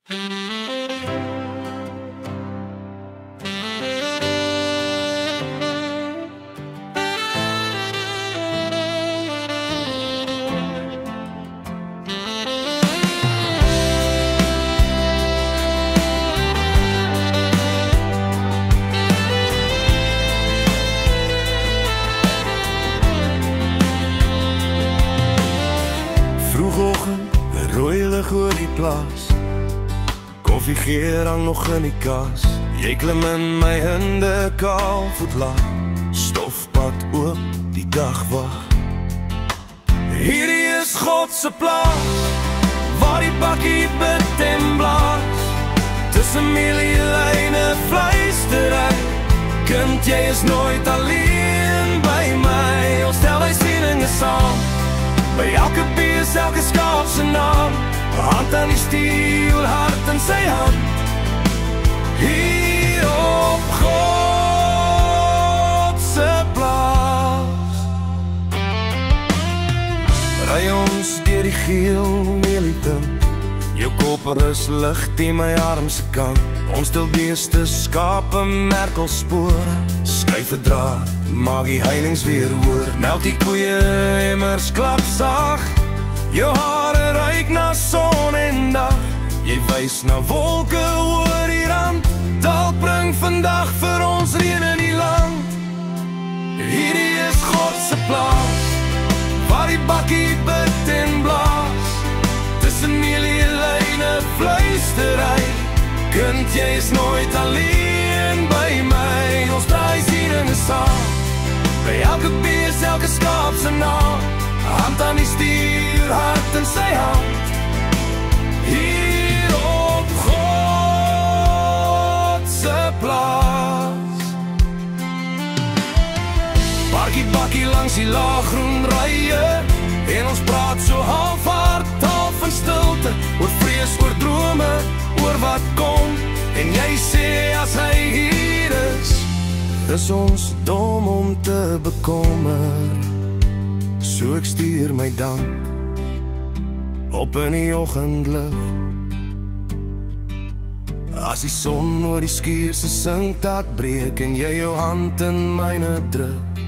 Vroegoggend, 'n rooi lig oor die plaas. Koffiegeur hang nog in die kas. Jy klim in my hinde kaal voetlaag. Stofpad oop, die dag wag. Hierdie is God se plaas, waar die bakkie bid en blaas. Tussen milielyne fluistery. Kind, jy is nooit alleen by my. Ons tel die sieninge saam, by elke bees, elke skaap se naam. Hand aan die stuur, hart in sy hand. Hier op God se plaas. Ry ons deur die geel mieliepunt. Jou kop is lig teen my arm se kant. Ons stil beeste, skape, merkelspore. Skuif 'n draad, maak die heininge weer hoor. Meld die koeie, emmers klap sag. Jou hare ruik na son en dag. Jy wys na wolke oor die rand. Dalk bring vandag vir ons reën in die land. Hierdie is God se plaas, waar die bakkie bid en blaas. Tussen milielyne fluistery. Kind, jy is nooit alleen by my. Ons draai sieninge saam, by elke bees, elke skaap se naam. Hand aan die stuur, hart in sy hand. Hier op God se plaas. Bakkie langs die laaggroen rye. En ons praat so half hard, half in stilte. Oor vrees, oor drome, oor wat kom. En jy sê as hy hier is ons dom om te bekommer. So ek stuur my dank op in die oggendlig. As die son oor die skuur se sinkdak breek en jy jou hand in myne druk,